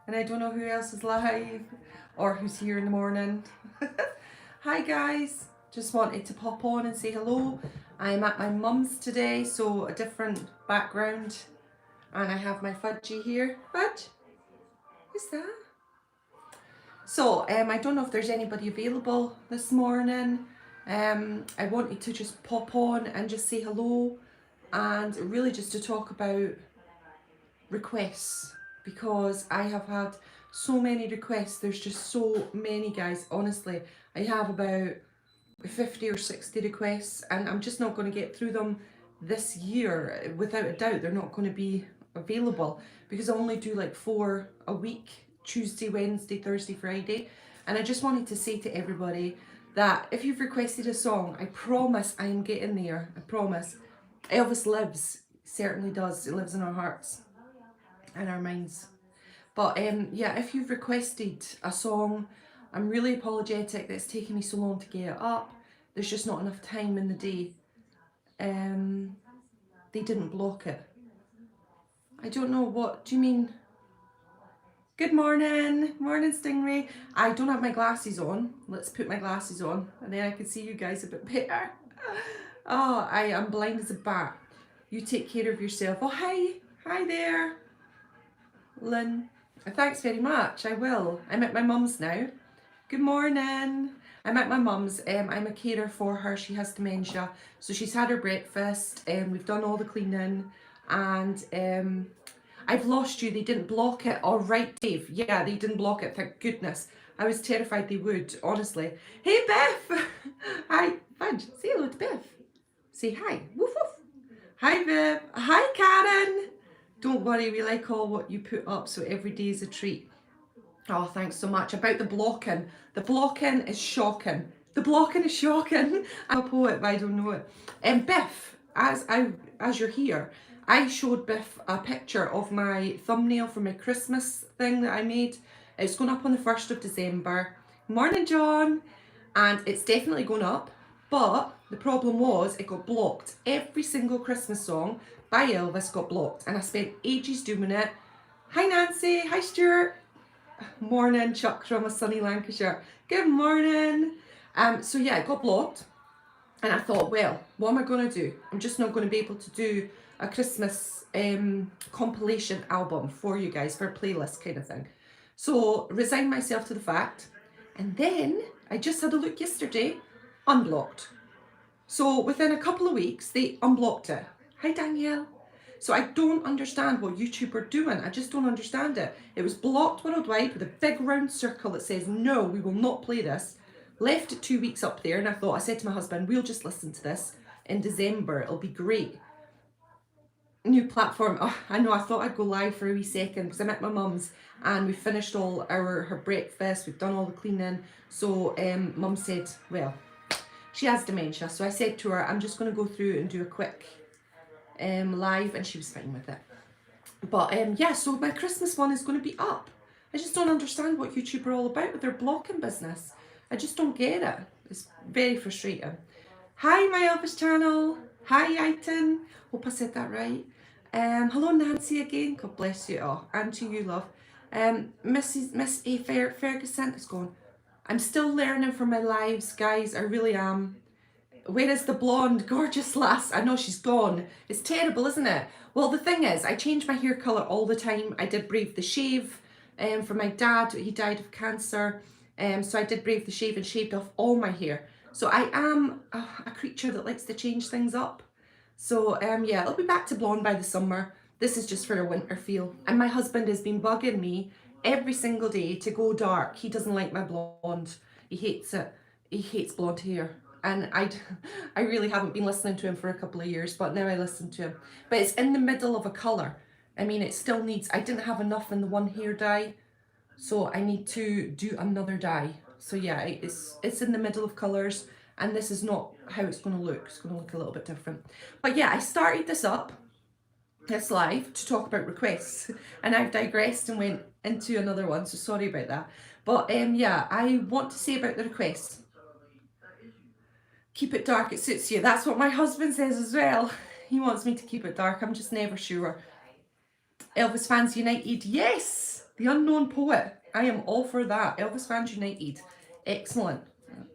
and I don't know who else is live or who's here in the morning. Hi guys, just wanted to pop on and say hello. I'm at my mum's today, so a different background, and I have my Fudgy here. Fudge? Who's that? So I don't know if there's anybody available this morning. I wanted to just pop on and just say hello, and really just to talk about requests, because I have had so many requests. There's just so many, guys. Honestly, I have about 50 or 60 requests, and I'm just not going to get through them this year. Without a doubt, they're not going to be available because I only do like 4 a week: Tuesday, Wednesday, Thursday, Friday. And I just wanted to say to everybody that if you've requested a song, I promise I'm getting there. I promise. Elvis lives, certainly does. It lives in our hearts and our minds. But yeah, if you've requested a song, I'm really apologetic that it's taken me so long to get it up. There's just not enough time in the day. They didn't block it. I don't know, what do you mean? Good morning, morning Stingray. I don't have my glasses on. Let's put my glasses on and then I can see you guys a bit better. Oh, I am blind as a bat. You take care of yourself. Oh, hi there, Lynn. Thanks very much, I will. I'm at my mum's now. Good morning. I'm at my mum's. I'm a carer for her. She has dementia. So she's had her breakfast and we've done all the cleaning, and I've lost you. They didn't block it. All right, Dave. Yeah, they didn't block it. Thank goodness. I was terrified they would, honestly. Hey, Beth. Hi. Fudge. Say hello to Beth. Say hi. Woof, woof. Hi, Viv. Hi, Karen. Don't worry. We like all what you put up, so every day is a treat. Oh, thanks so much. About the blocking. The blocking is shocking. The blocking is shocking. I'm a poet, but I don't know it. And Biff, as you're here, I showed Biff a picture of my thumbnail for my Christmas thing that I made. It's going up on the 1st of December. Morning, John. And it's definitely going up. But the problem was it got blocked. Every single Christmas song by Elvis got blocked. And I spent ages doing it. Hi, Nancy. Hi, Stuart. Morning, Chuck from a sunny Lancashire. Good morning. So yeah, it got blocked, and I thought, well, what am I going to do? I'm just not going to be able to do a Christmas compilation album for you guys, for a playlist kind of thing. So resigned myself to the fact, and then I just had a look yesterday, unblocked. So within a couple of weeks, they unblocked it. Hi, Danielle. So I don't understand what YouTube are doing. I just don't understand it. It was blocked worldwide with a big round circle that says, no, we will not play this. Left it 2 weeks up there, and I said to my husband, we'll just listen to this in December. It'll be great. New platform. Oh, I know, I thought I'd go live for a wee second because I'm at my mum's and we finished all her breakfast. We've done all the cleaning. So mum said, well, she has dementia. So I said to her, I'm just going to go through and do a quick live, and she was fine with it. But yeah, so my Christmas one is going to be up. I just don't understand what YouTube are all about with their blocking business. I just don't get it. It's very frustrating. Hi, my Elvis channel. Hi, Iton. Hope I said that right. Hello, Nancy again. God bless you all. And to you, love. Miss A. Ferguson is going, I'm still learning from my lives, guys. I really am. Where is the blonde, gorgeous lass? I know she's gone. It's terrible, isn't it? Well, the thing is, I change my hair colour all the time. I did brave the shave for my dad. He died of cancer. So I did brave the shave and shaved off all my hair. So I am a creature that likes to change things up. So yeah, it'll be back to blonde by the summer. This is just for a winter feel. And my husband has been bugging me every single day to go dark. He doesn't like my blonde. He hates it. He hates blonde hair. And I really haven't been listening to him for a couple of years, but now I listen to him. But it's in the middle of a colour. I mean, it still needs, I didn't have enough in the one hair dye, so I need to do another dye. So yeah, it's in the middle of colours, and this is not how it's going to look. It's going to look a little bit different. But yeah, I started this live to talk about requests, and I've digressed and went into another one, so sorry about that. But yeah, I want to say about the requests. Keep it dark, it suits you. That's what my husband says as well. He wants me to keep it dark. I'm just never sure. Elvis fans united. Yes, The Unknown Poet. I am all for that. Elvis Fans United. Excellent.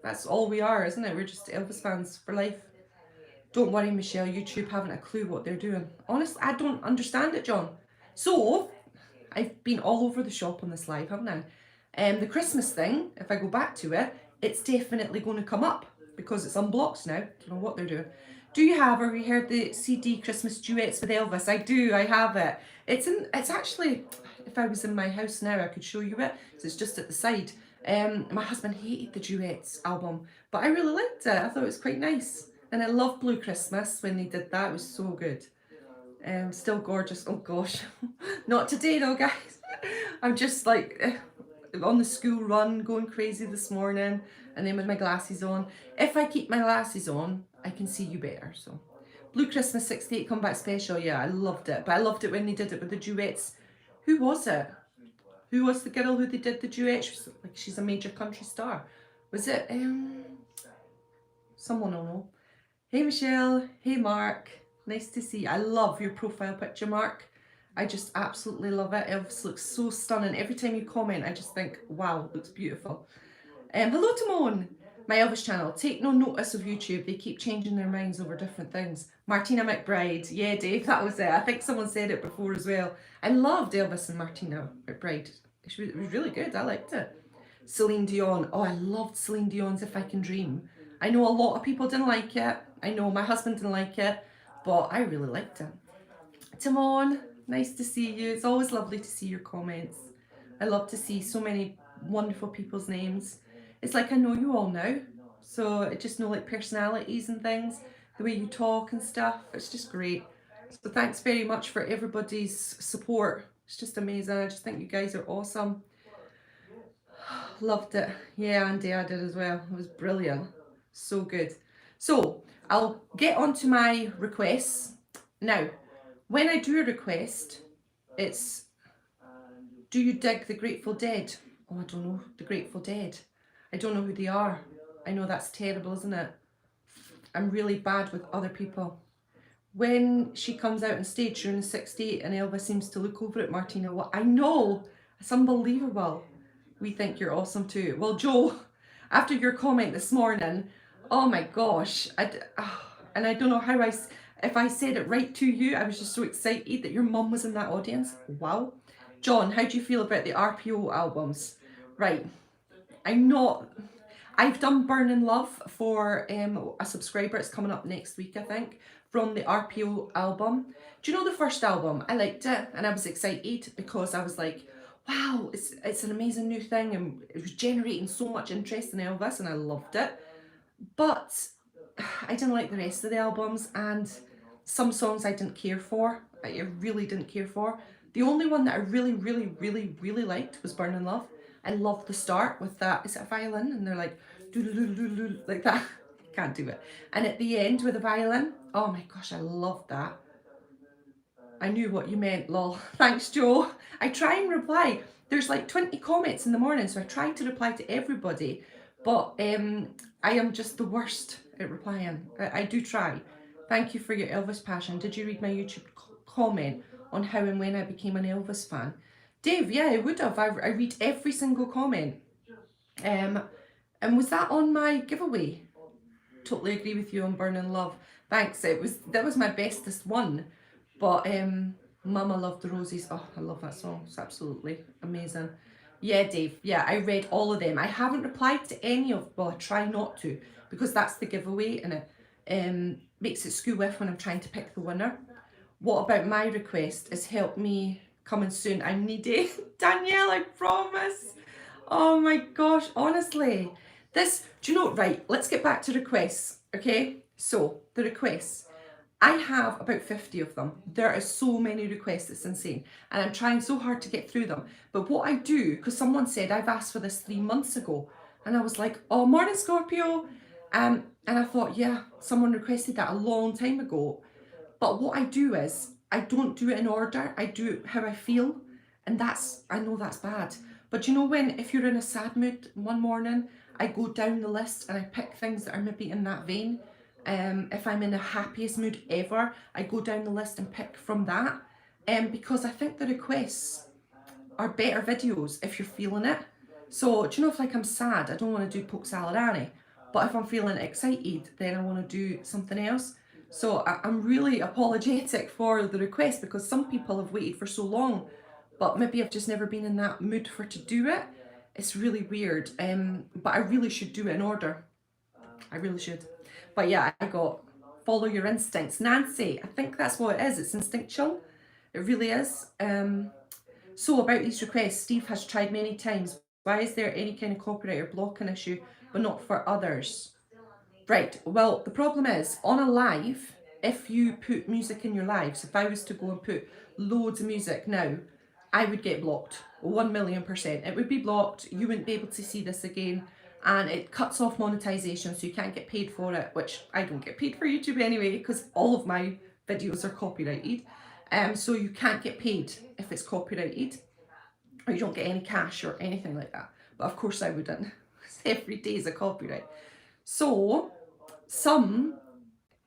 That's all we are, isn't it? We're just Elvis fans for life. Don't worry, Michelle. YouTube haven't a clue what they're doing. Honestly, I don't understand it, John. So, I've been all over the shop on this live, haven't I? The Christmas thing, if I go back to it, it's definitely going to come up because it's unblocked now. Don't know what they're doing. Do you have or have you heard the CD Christmas Duets with Elvis? I do, I have it. It's actually, if I was in my house now, I could show you it. It's just at the side. My husband hated the Duets album, but I really liked it. I thought it was quite nice. And I love Blue Christmas when they did that. It was so good. Still gorgeous. Oh gosh. Not today though, guys. I'm just like on the school run, going crazy this morning, and then with my glasses on. If I keep my glasses on, I can see you better. So, Blue Christmas 68 comeback special. Yeah, I loved it. But I loved it when they did it with the duets. Who was it? Who was the girl who they did the duet? She's a major country star. Was it someone I know? Hey Michelle. Hey Mark. Nice to see you. I love your profile picture, Mark. I just absolutely love it. Elvis looks so stunning. Every time you comment, I just think, wow, it looks beautiful. Hello, Timon. My Elvis channel. Take no notice of YouTube. They keep changing their minds over different things. Martina McBride. Yeah, Dave, that was it. I think someone said it before as well. I loved Elvis and Martina McBride. It was really good. I liked it. Celine Dion. Oh, I loved Celine Dion's If I Can Dream. I know a lot of people didn't like it. I know my husband didn't like it, but I really liked it. Timon, nice to see you. It's always lovely to see your comments. I love to see so many wonderful people's names. It's like I know you all now, so I just know like personalities and things, the way you talk and stuff. It's just great. So thanks very much for everybody's support. It's just amazing. I just think you guys are awesome. Loved it. Yeah, Andy, I did as well. It was brilliant. So good. So I'll get on to my requests. Now, when I do a request, it's, do you dig the Grateful Dead? Oh, I don't know. The Grateful Dead. I don't know who they are. I know that's terrible, isn't it? I'm really bad with other people. When she comes out on stage during the 68 and Elvis seems to look over at Martina, what I know, it's unbelievable. We think you're awesome too. Well, Joe, after your comment this morning, oh my gosh, and I don't know how if I said it right to you. I was just so excited that your mum was in that audience. Wow. John, how do you feel about the RPO albums? Right, I've done Burning Love for a subscriber. It's coming up next week, I think, from the RPO album. Do you know the first album? I liked it and I was excited because I was like, wow, it's an amazing new thing, and it was generating so much interest in Elvis and I loved it. But I didn't like the rest of the albums, and some songs I didn't care for. I really didn't care for. The only one that I really, really, really, really liked was Burning Love. I loved the start with that, is it a violin? And they're like, doo-doo-doo-doo-doo, like that. Can't do it. And at the end with the violin, oh my gosh, I loved that. I knew what you meant, lol. Thanks, Joe. I try and reply. There's like 20 comments in the morning, so I try to reply to everybody, but I am just the worst at replying. I do try. Thank you for your Elvis passion. Did you read my YouTube comment on how and when I became an Elvis fan? Dave, yeah, I would have. I read every single comment. And was that on my giveaway? Totally agree with you on Burning Love. Thanks. That was my bestest one. But Mama Loved the Roses. Oh, I love that song. It's absolutely amazing. Yeah, Dave. Yeah, I read all of them. I haven't replied to any of, well, I try not to, because that's the giveaway and it makes it skew with when I'm trying to pick the winner. What about my request is help me coming soon. I need it. Danielle, I promise. Oh my gosh, honestly. Do you know, right, let's get back to requests, okay? So, the requests. I have about 50 of them. There are so many requests, it's insane. And I'm trying so hard to get through them. But what I do, because someone said I've asked for this 3 months ago, and I was like, oh, morning Scorpio. And I thought, yeah, someone requested that a long time ago. But what I do is, I don't do it in order. I do it how I feel. And I know that's bad. But you know if you're in a sad mood one morning, I go down the list and I pick things that are maybe in that vein. If I'm in the happiest mood ever, I go down the list and pick from that. Because I think the requests, are better videos if you're feeling it. So do you know, if like I'm sad, I don't want to do Poke Salad Annie, but if I'm feeling excited, then I want to do something else. So I'm really apologetic for the request, because some people have waited for so long, but maybe I've just never been in that mood for to do it. It's really weird, but I really should do it in order. I really should. But yeah, I got follow your instincts. Nancy, I think that's what it is. It's instinctual. It really is. So about these requests, Steve has tried many times. Why is there any kind of copyright or blocking issue, but not for others? Right, well, the problem is, on a live, if you put music in your lives, if I was to go and put loads of music now, I would get blocked, 1,000,000%. It would be blocked, you wouldn't be able to see this again, and it cuts off monetization, so you can't get paid for it, which I don't get paid for YouTube anyway, because all of my videos are copyrighted. So you can't get paid if it's copyrighted, or you don't get any cash or anything like that. But of course I wouldn't. Every day is a copyright. So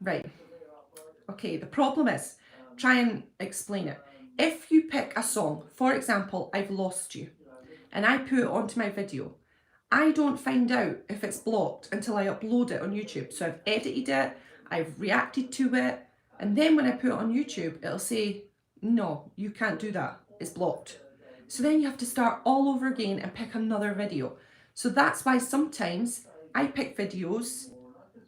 right, okay, the problem is, try and explain it. If you pick a song, for example, I've Lost You, and I put it onto my video, I don't find out if it's blocked until I upload it on YouTube. So I've edited it, I've reacted to it, and then when I put it on YouTube, it'll say, no, you can't do that, it's blocked. So then you have to start all over again and pick another video. So that's why sometimes I pick videos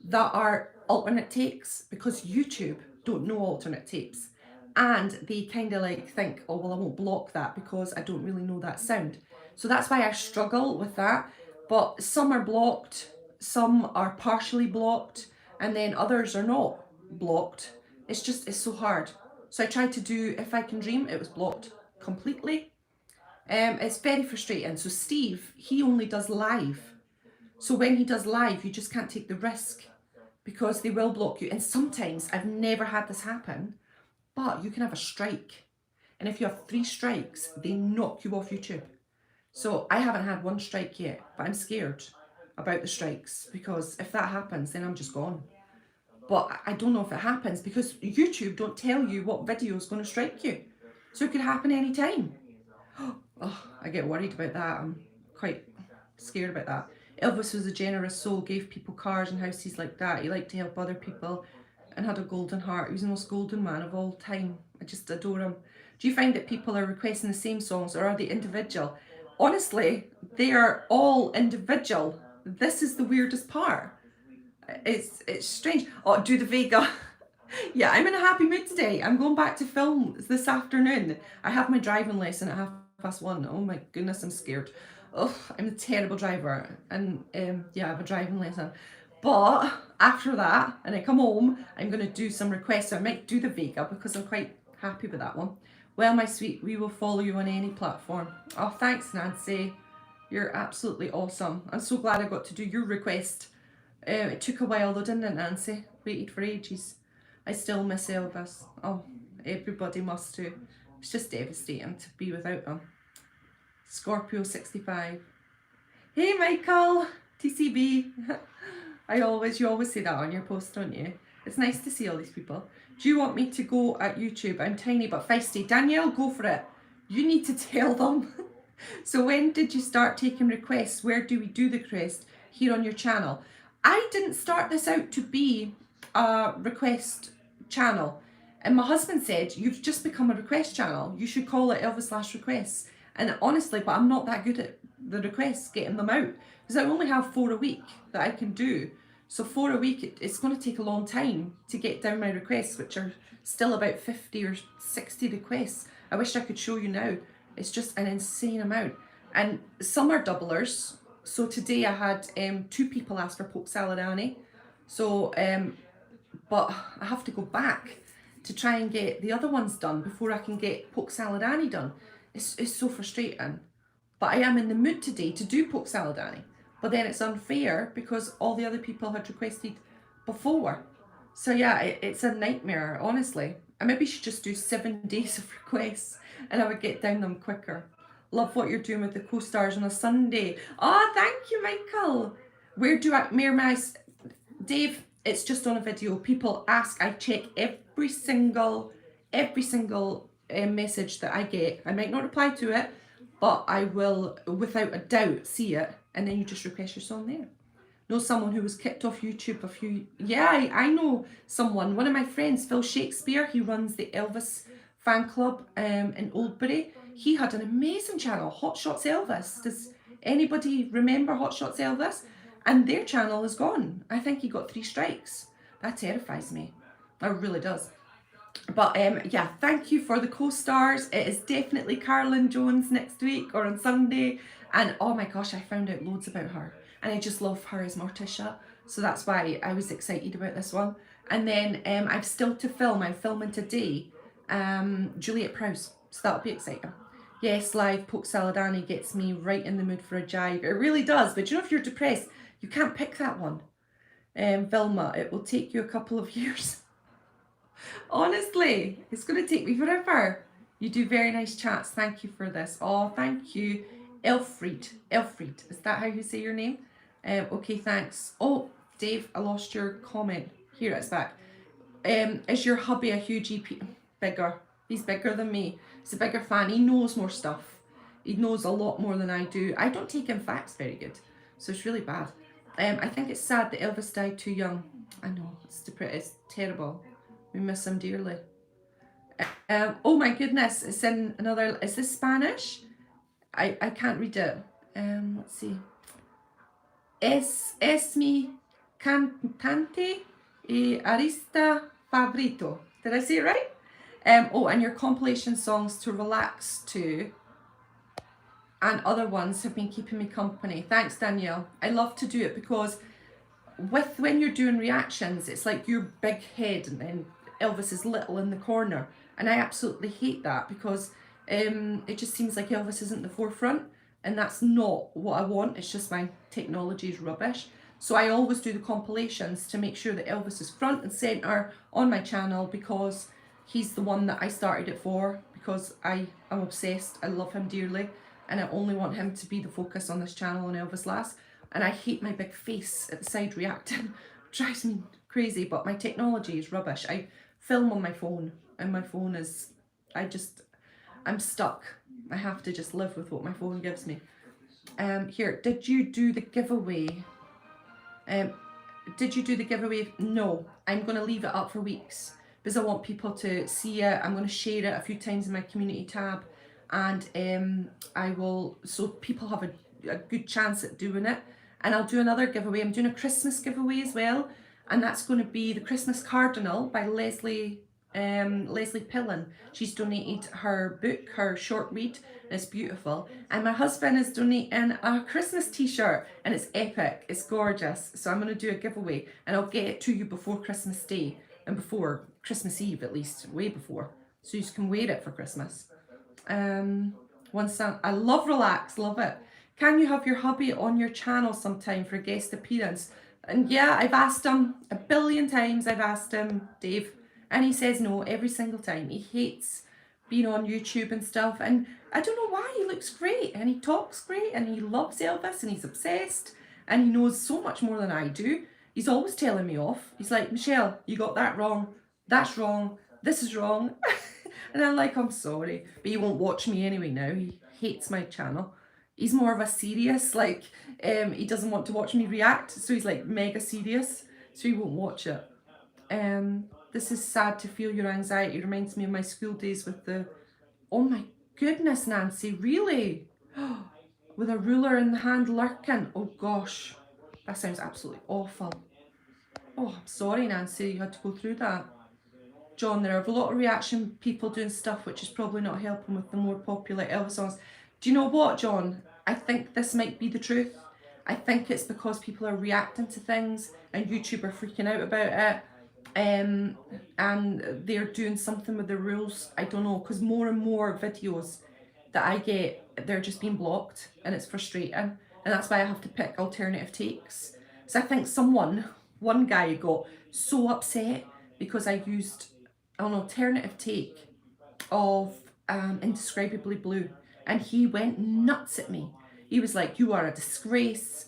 that are alternate takes, because YouTube don't know alternate takes, and they kind of like think, oh well, I won't block that because I don't really know that sound. So that's why I struggle with that. But some are blocked, some are partially blocked, and then others are not blocked. It's so hard. So I tried to do If I Can Dream, it was blocked completely. It's very frustrating. So Steve, he only does live. So when he does live, you just can't take the risk, because they will block you. And sometimes, I've never had this happen, but you can have a strike. And if you have 3 strikes, they knock you off YouTube. So I haven't had 1 strike yet, but I'm scared about the strikes, because if that happens, then I'm just gone. But I don't know if it happens, because YouTube don't tell you what video is going to strike you. So it could happen anytime. Oh, I get worried about that. I'm quite scared about that. Elvis was a generous soul, gave people cars and houses like that. He liked to help other people and had a golden heart. He was the most golden man of all time. I just adore him. Do you find that people are requesting the same songs, or are they individual? Honestly, they are all individual. This is the weirdest part. It's strange. Oh, do the Vega. Yeah, I'm in a happy mood today. I'm going back to film this afternoon. I have my driving lesson at 1:30. Oh my goodness, I'm scared. Oh, I'm a terrible driver, and yeah, I have a driving lesson. But after that, and I come home, I'm going to do some requests. So I might do the Vega, because I'm quite happy with that one. Well, my sweet, we will follow you on any platform. Oh, thanks, Nancy. You're absolutely awesome. I'm so glad I got to do your request. It took a while though, didn't it, Nancy? Waited for ages. I still miss Elvis. Oh, everybody must too. It's just devastating to be without him. Scorpio 65. Hey Michael, TCB. You always say that on your post, don't you? It's nice to see all these people. Do you want me to go at YouTube? I'm tiny but feisty. Danielle, go for it. You need to tell them. So when did you start taking requests? Where do we do the request? Here on your channel. I didn't start this out to be a request channel. And my husband said, you've just become a request channel. You should call it Elvislass requests. And honestly, but I'm not that good at the requests, getting them out. Because I only have 4 a week that I can do. So 4 a week, it's going to take a long time to get down my requests, which are still about 50 or 60 requests. I wish I could show you now. It's just an insane amount. And some are doublers. So today I had 2 people ask for Poke Salad Annie. So, but I have to go back to try and get the other ones done before I can get Poke Salad Annie done. It's so frustrating. But I am in the mood today to do Poke Salad Annie. But then it's unfair because all the other people had requested before. So yeah, it's a nightmare, honestly. I maybe should just do 7 days of requests and I would get down them quicker. Love what you're doing with the co-stars on a Sunday. Oh, thank you, Michael. Where Dave, it's just on a video. People ask, I check every single message that I get. I might not reply to it, but I will without a doubt see it, and then you just request your song there. Know someone who was kicked off YouTube a few, yeah, I know someone, one of my friends, Phil Shakespeare, he runs the Elvis fan club in Oldbury. He had an amazing channel, Hot Shots Elvis. Does anybody remember Hot Shots Elvis? And their channel is gone. I think he got 3 strikes. That terrifies me. That really does. But yeah, thank you for the co-stars. It is definitely Carolyn Jones next week or on Sunday. And oh my gosh, I found out loads about her. And I just love her as Morticia. So that's why I was excited about this one. And then I've still to film. I'm filming today Juliet Prowse. So that'll be exciting. Yes, live Poke Saladani gets me right in the mood for a jive. It really does. But you know, if you're depressed, you can't pick that one. Vilma, it will take you a couple of years. Honestly, it's going to take me forever. You do very nice chats. Thank you for this. Oh, thank you. Elfried. Elfried. Is that how you say your name? Okay, thanks. Oh, Dave, I lost your comment. Here, it's back. Is your hubby a huge EP? Bigger. He's bigger than me. He's a bigger fan. He knows more stuff. He knows a lot more than I do. I don't take in facts very good. So it's really bad. I think it's sad that Elvis died too young. I know. It's terrible. We miss him dearly. Oh my goodness, it's in another, is this Spanish? I can't read it. Let's see. Es mi cantante y artista favorito. Did I say it right? Oh, and your compilation songs to relax to and other ones have been keeping me company. Thanks, Danielle. I love to do it because when you're doing reactions, it's like your big head and then Elvis is little in the corner. And I absolutely hate that because it just seems like Elvis isn't the forefront, and that's not what I want. It's just my technology is rubbish. So I always do the compilations to make sure that Elvis is front and center on my channel because he's the one that I started it for, because I am obsessed. I love him dearly and I only want him to be the focus on this channel on Elvislass. And I hate my big face at the side reacting. Drives me crazy, but my technology is rubbish. I film on my phone and my phone is, I'm stuck. I have to just live with what my phone gives me. Here, did you do the giveaway? No, I'm going to leave it up for weeks because I want people to see it. I'm going to share it a few times in my community tab, and I will, so people have a good chance at doing it. And I'll do another giveaway. I'm doing a Christmas giveaway as well, and that's going to be the Christmas Cardinal by Leslie Pillen. She's donated her book, her short read, and it's beautiful. And my husband is donating a Christmas T-shirt, and it's epic. It's gorgeous. So I'm going to do a giveaway, and I'll get it to you before Christmas Day and before Christmas Eve, at least, way before, so you can wear it for Christmas. One song, I love Relax, love it. Can you have your hubby on your channel sometime for a guest appearance? And yeah, I've asked him a billion times. I've asked him, Dave, and he says no every single time. He hates being on YouTube and stuff, and I don't know why. He looks great and he talks great and he loves Elvis and he's obsessed and he knows so much more than I do. He's always telling me off. He's like, Michelle, you got that wrong. That's wrong. This is wrong. And I'm like, I'm sorry, but he won't watch me anyway now. He hates my channel. He's more of a serious, like, he doesn't want to watch me react, so he's like mega serious, so he won't watch it. This is sad to feel your anxiety. It reminds me of my school days with the, oh my goodness, Nancy, really? With a ruler in the hand lurking. Oh gosh, that sounds absolutely awful. Oh, I'm sorry, Nancy, you had to go through that. John, there are a lot of reaction people doing stuff which is probably not helping with the more popular Elvis songs. Do you know what, John? I think this might be the truth. I think it's because people are reacting to things and YouTube are freaking out about it. And they're doing something with the rules. I don't know, because more and more videos that I get, they're just being blocked and it's frustrating. And that's why I have to pick alternative takes. So I think one guy got so upset because I used an alternative take of Indescribably Blue. And he went nuts at me. He was like, you are a disgrace.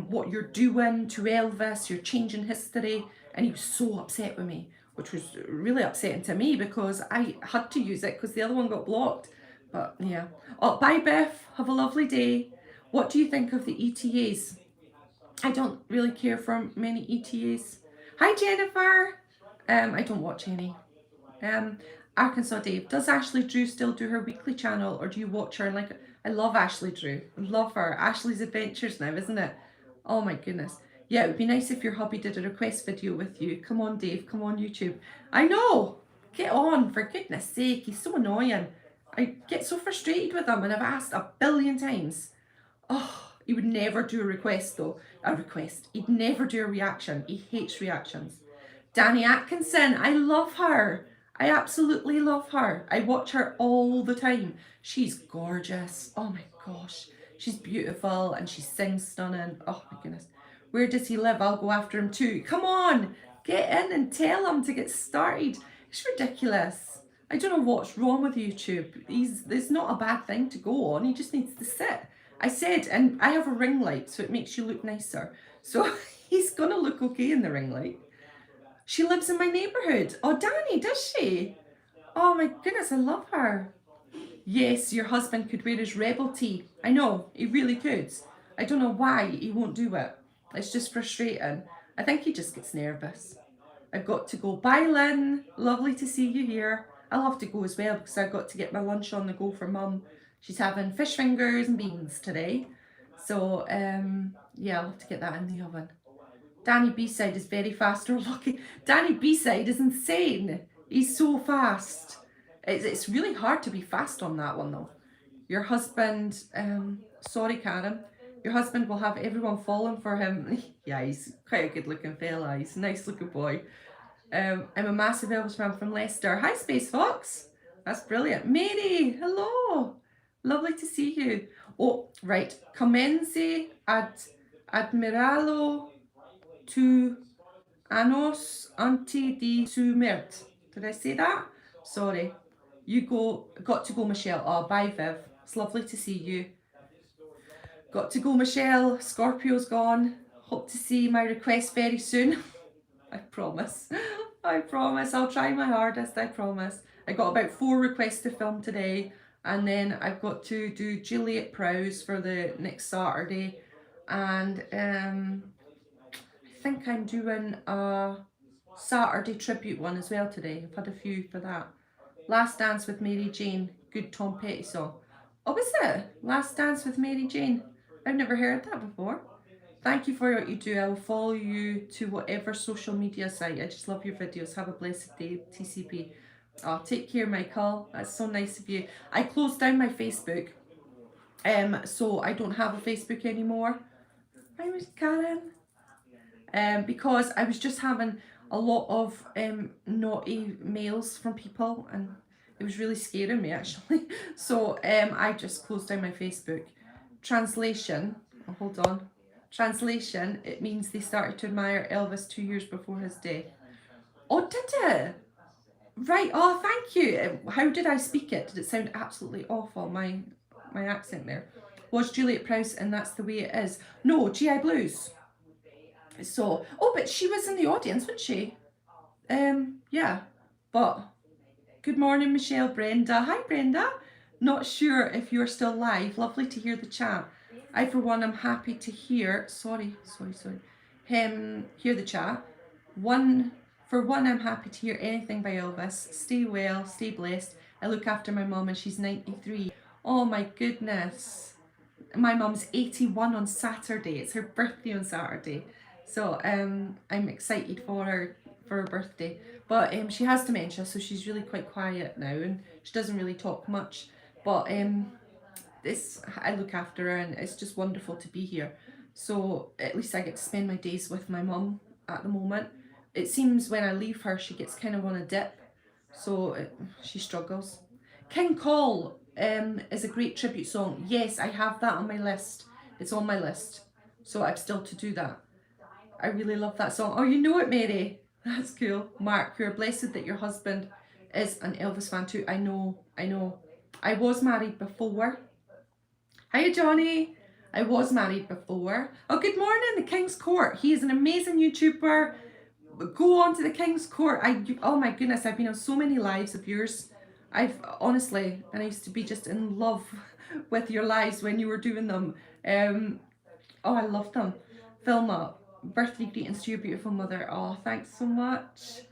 What you're doing to Elvis, you're changing history. And he was so upset with me, which was really upsetting to me because I had to use it because the other one got blocked. But yeah. Oh, bye Beth. Have a lovely day. What do you think of the ETAs? I don't really care for many ETAs. Hi Jennifer. I don't watch any. Arkansas Dave. Does Ashley Drew still do her weekly channel, or do you watch her and like? I love Ashley Drew. I love her. Ashley's Adventures now, isn't it? Oh my goodness. Yeah, it would be nice if your hubby did a request video with you. Come on, Dave. Come on, YouTube. I know. Get on, for goodness sake. He's so annoying. I get so frustrated with him, and I've asked a billion times. Oh, he would never do a request though. A request. He'd never do a reaction. He hates reactions. Danny Atkinson, I love her. I absolutely love her. I watch her all the time. She's gorgeous. Oh my gosh. She's beautiful and she sings stunning. Oh my goodness. Where does he live? I'll go after him too. Come on, get in and tell him to get started. It's ridiculous. I don't know what's wrong with YouTube. It's not a bad thing to go on. He just needs to sit. I said, and I have a ring light, so it makes you look nicer. So he's gonna look okay in the ring light. She lives in my neighbourhood. Oh, Danny, does she? Oh my goodness, I love her. Yes, your husband could wear his rebel tee. I know, he really could. I don't know why he won't do it. It's just frustrating. I think he just gets nervous. I've got to go. Bye, Lynn. Lovely to see you here. I'll have to go as well because I've got to get my lunch on the go for Mum. She's having fish fingers and beans today. So, yeah, I'll have to get that in the oven. Danny B-side is very fast or lucky. Danny B-side is insane. He's so fast. It's really hard to be fast on that one though. Your husband, sorry Karen, your husband will have everyone falling for him. Yeah, he's quite a good looking fella. He's a nice looking boy. I'm a massive Elvis fan from Leicester. Hi Space Fox. That's brilliant. Mary, hello. Lovely to see you. Oh, right. Comenzi ad admiralo tu anos ante di su mert. Did I say that? Sorry. You got to go, Michelle. Oh, bye, Viv. It's lovely to see you. Got to go, Michelle. Scorpio's gone. Hope to see my request very soon. I promise. I promise. I'll try my hardest. I promise. I got about 4 requests to film today, and then I've got to do Juliet Prowse for the next Saturday, and I think I'm doing a Saturday tribute one as well today. I've had a few for that. Last Dance with Mary Jane, good Tom Petty song. Oh, was it? Last Dance with Mary Jane? I've never heard that before. Thank you for what you do. I will follow you to whatever social media site. I just love your videos. Have a blessed day, TCP. Oh, take care, Michael. That's so nice of you. I closed down my Facebook, so I don't have a Facebook anymore. Hi, Miss Karen. Because I was just having a lot of naughty mails from people, and it was really scaring me actually. So I just closed down my Facebook. Translation, oh, hold on. Translation, it means they started to admire Elvis 2 years before his death. Oh, did it? Right, oh, thank you. How did I speak it? Did it sound absolutely awful, my accent there? Was Juliet Prowse and That's the Way It Is? No, GI Blues. So, oh, but she was in the audience, wasn't she? Yeah, but good morning, Michelle, Brenda. Hi, Brenda. Not sure if you're still live. Lovely to hear the chat. I, for one, am happy to hear. Sorry. Hear the chat. For one, I'm happy to hear anything by Elvis. Stay well, stay blessed. I look after my mum, and she's 93. Oh my goodness. My mum's 81 on Saturday. It's her birthday on Saturday. So I'm excited for her birthday. But she has dementia, so she's really quite quiet now, and she doesn't really talk much. But I look after her, and it's just wonderful to be here. So at least I get to spend my days with my mum at the moment. It seems when I leave her, she gets kind of on a dip, so she struggles. King Cole is a great tribute song. Yes, I have that on my list. It's on my list, so I've still to do that. I really love that song. Oh, you know it, Mary. That's cool. Mark, you're blessed that your husband is an Elvis fan too. I know. I was married before. Hiya, Johnny. I was married before. Oh, good morning, the King's Court. He is an amazing YouTuber. Go on to the King's Court. Oh my goodness, I've been on so many lives of yours. Honestly, and I used to be just in love with your lives when you were doing them. Oh, I loved them. Filma, birthday greetings to your beautiful mother. Oh, thanks so much.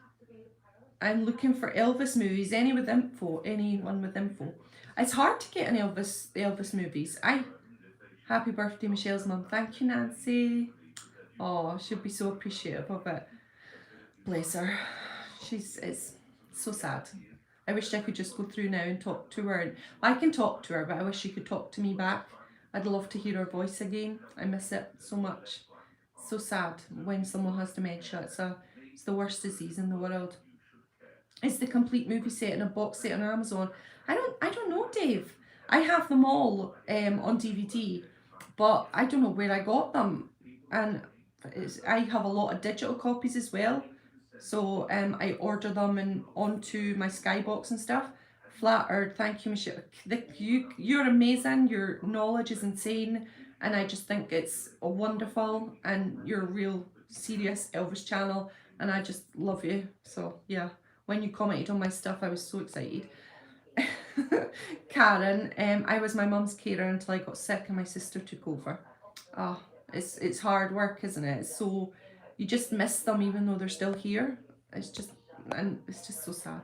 I'm looking for Elvis movies. Anyone with info. It's hard to get the Elvis movies. Happy birthday, Michelle's mum. Thank you, Nancy. Oh, she'll be so appreciative of it. Bless her. It's so sad. I wish I could just go through now and talk to her. And I can talk to her, but I wish she could talk to me back. I'd love to hear her voice again. I miss it so much. So sad when someone has dementia. It's the worst disease in the world. Is the complete movie set in a box set on Amazon? I don't know, Dave. I have them all on DVD, but I don't know where I got them. And I have a lot of digital copies as well. So I order them and onto my Skybox and stuff. Flattered, thank you, Michelle. You're amazing. Your knowledge is insane, and I just think it's wonderful. And you're a real serious Elvis channel, and I just love you. So yeah, when you commented on my stuff, I was so excited. Karen, I was my mum's carer until I got sick and my sister took over. Oh, it's hard work, isn't it? It's so, you just miss them even though they're still here. It's just so sad.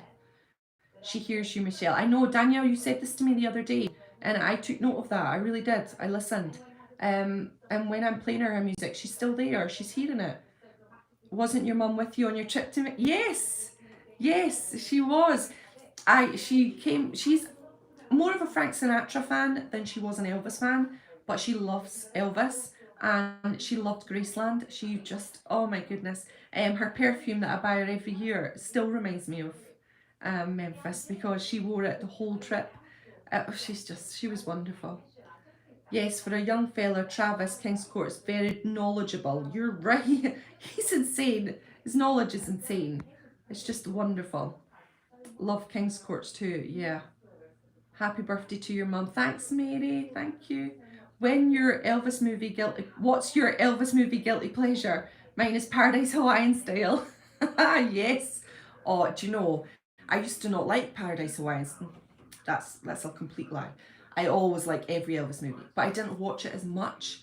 She hears you, Michelle. I know, Danielle, you said this to me the other day, and I took note of that. I really did. I listened. And when I'm playing her music, she's still there. She's hearing it. Wasn't your mum with you on your trip to me? Yes, she was. She's more of a Frank Sinatra fan than she was an Elvis fan, but she loves Elvis and she loved Graceland. She just, oh my goodness. Her perfume that I buy her every year still reminds me of Memphis because she wore it the whole trip. She was wonderful. Yes, for a young fella, Travis, King's Court is very knowledgeable. You're right. He's insane. His knowledge is insane. It's just wonderful. Love King's Courts too, yeah. Happy birthday to your mum. Thanks, Mary. Thank you. What's your Elvis movie guilty pleasure? Mine is Paradise Hawaiian Style. Yes. Oh, do you know, I used to not like Paradise Hawaiian. That's a complete lie. I always like every Elvis movie, but I didn't watch it as much.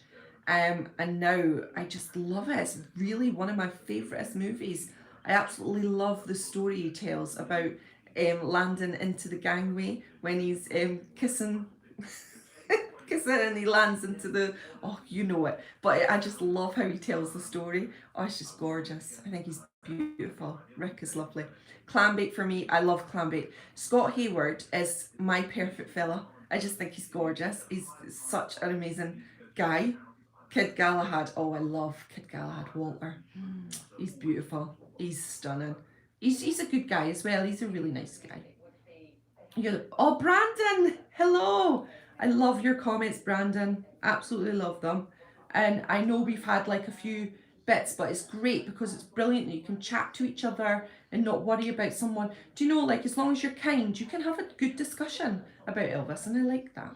And now I just love it. It's really one of my favourite movies. I absolutely love the story he tells about landing into the gangway when he's kissing and he lands into the, oh, you know it. But I just love how he tells the story. Oh, it's just gorgeous. I think he's beautiful. Rick is lovely. Clambake for me, I love Clambake. Scott Hayward is my perfect fella. I just think he's gorgeous. He's such an amazing guy. Kid Galahad, oh, I love Kid Galahad. Walter, he's beautiful. He's stunning. He's a good guy as well. He's a really nice guy. Oh, Brandon, hello. I love your comments, Brandon. Absolutely love them. And I know we've had like a few bits, but it's great because it's brilliant that you can chat to each other and not worry about someone. Do you know, like, as long as you're kind, you can have a good discussion about Elvis, and I like that.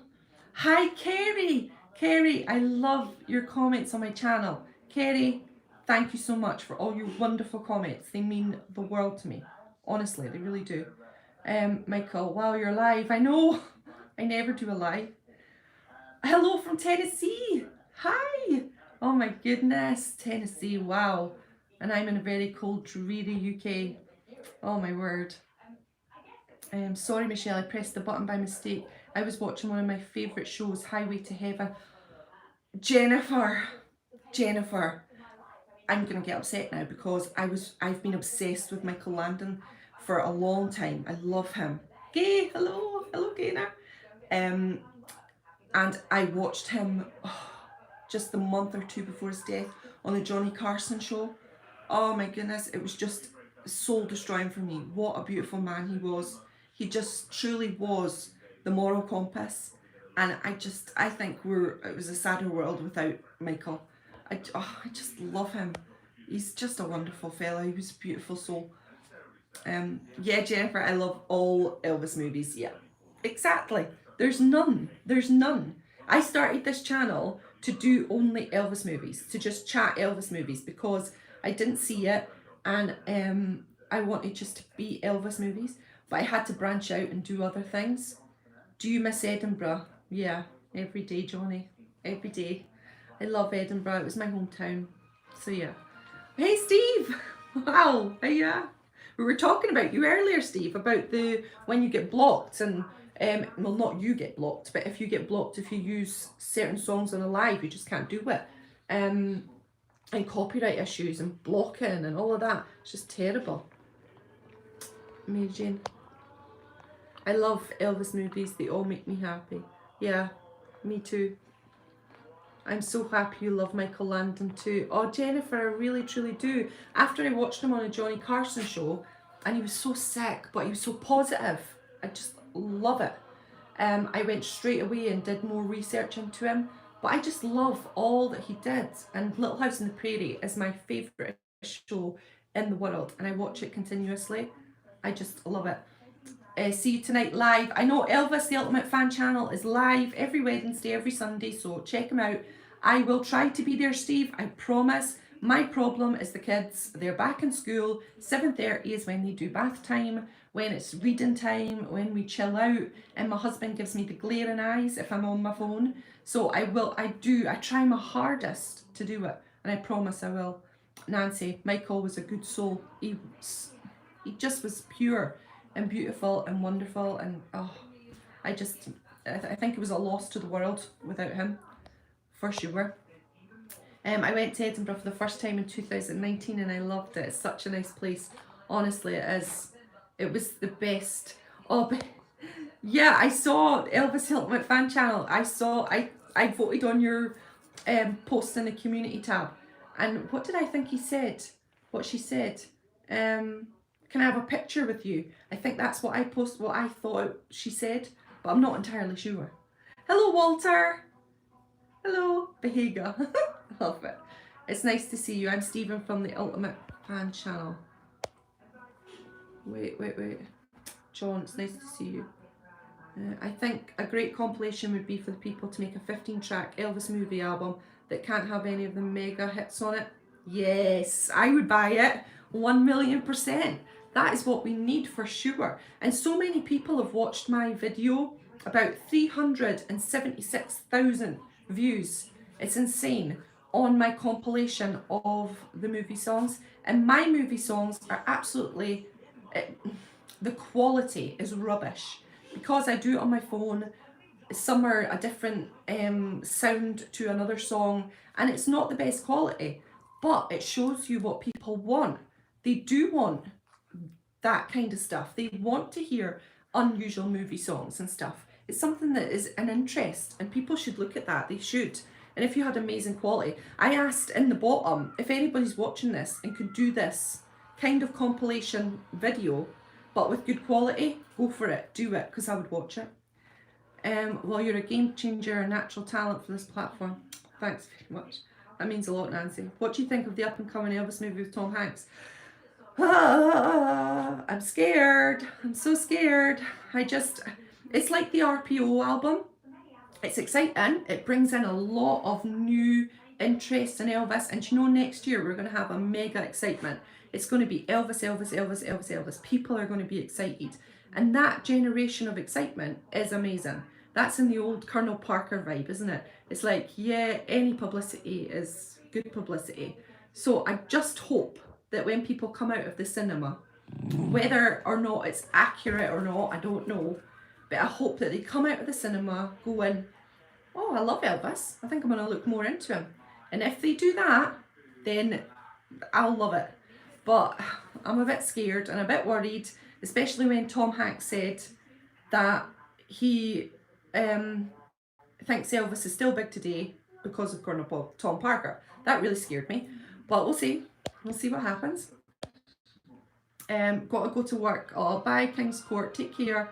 Hi, Kerry. Kerry, I love your comments on my channel. Kerry, thank you so much for all your wonderful comments. They mean the world to me. Honestly, they really do. Michael, wow, you're live. I know. I never do a live. Hello from Tennessee. Hi. Oh my goodness, Tennessee. Wow. And I'm in a very cold, dreary UK. Oh my word. Sorry, Michelle, I pressed the button by mistake. I was watching one of my favourite shows, Highway to Heaven. Jennifer, I'm gonna get upset now because I've been obsessed with Michael Landon for a long time. I love him. Gay, hello, Gaynor. And I watched him just the month or two before his death on the Johnny Carson show. Oh my goodness, it was just soul destroying for me. What a beautiful man he was. He just truly was the moral compass. And I think it was a sadder world without Michael. I just love him. He's just a wonderful fella. He was a beautiful soul. Yeah, Jennifer, I love all Elvis movies. Yeah, exactly. There's none. I started this channel to do only Elvis movies, to just chat Elvis movies because I didn't see it and I wanted just to be Elvis movies. but I had to branch out and do other things. Do you miss Edinburgh? Yeah, every day, Johnny. Every day. I love Edinburgh. It was my hometown. So yeah. Hey, Steve. Wow. Yeah. We were talking about you earlier, Steve, about the when you get blocked and well, not you get blocked, but if you get blocked if you use certain songs on a live, you just can't do it. And copyright issues and blocking and all of that. It's just terrible. Mary Jane. I love Elvis movies. They all make me happy. Yeah, me too. I'm so happy you love Michael Landon too. Oh, Jennifer, I really truly do. After I watched him on a Johnny Carson show, and he was so sick, but he was so positive. I just love it. I went straight away and did more research into him. But I just love all that he did. And Little House on the Prairie is my favourite show in the world, and I watch it continuously. I just love it. See you tonight live. I know Elvis, the Ultimate Fan channel, is live every Wednesday, every Sunday, so check him out. I will try to be there, Steve, I promise. My problem is the kids. They're back in school. 7:30 is when they do bath time, when it's reading time, when we chill out, and my husband gives me the glaring eyes if I'm on my phone. So I try my hardest to do it, and I promise I will. Nancy, Michael was a good soul. He just was pure and beautiful and wonderful, and I think it was a loss to the world without him, for sure. I went to Edinburgh for the first time in 2019 and I loved it. It's such a nice place. Honestly, it is. It was the best. Oh, but yeah, I saw Elvis Ultimate Fan channel. I voted on your post in the community tab. And what did I think he said? What she said? Can I have a picture with you? I think that's what I thought she said, but I'm not entirely sure. Hello, Walter. Hello, Behaga. I love it. It's nice to see you. I'm Stephen from the Ultimate Fan channel. Wait. John, it's nice to see you. I think a great compilation would be for the people to make a 15-track Elvis movie album that can't have any of the mega hits on it. Yes, I would buy it. 1,000,000%. That is what we need for sure. And so many people have watched my video, about 376,000 views. It's insane, on my compilation of the movie songs. And my movie songs are absolutely, the quality is rubbish. Because I do it on my phone, some are a different sound to another song, and it's not the best quality, but it shows you what people want. They do want that kind of stuff. They want to hear unusual movie songs and stuff. It's something that is an interest, and people should look at that. They should. And if you had amazing quality, I asked in the bottom if anybody's watching this and could do this kind of compilation video, but with good quality, go for it, do it, because I would watch it. Well, you're a game changer, a natural talent for this platform. Thanks very much. That means a lot, Nancy. What do you think of the up-and-coming Elvis movie with Tom Hanks? I'm scared. I'm so scared. It's like the RPO album. It's exciting. It brings in a lot of new interest in Elvis. And you know, next year we're going to have a mega excitement. It's going to be Elvis, Elvis, Elvis, Elvis, Elvis. People are going to be excited. And that generation of excitement is amazing. That's in the old Colonel Parker vibe, isn't it? It's like, yeah, any publicity is good publicity. So I just hope that when people come out of the cinema, whether or not it's accurate or not, I don't know, but I hope that they come out of the cinema going, oh, I love Elvis. I think I'm going to look more into him. And if they do that, then I'll love it. But I'm a bit scared and a bit worried, especially when Tom Hanks said that he thinks Elvis is still big today because of Colonel Tom Parker. That really scared me. But we'll see. We'll see what happens. Got to go to work. Oh, bye, King's Court. Take care.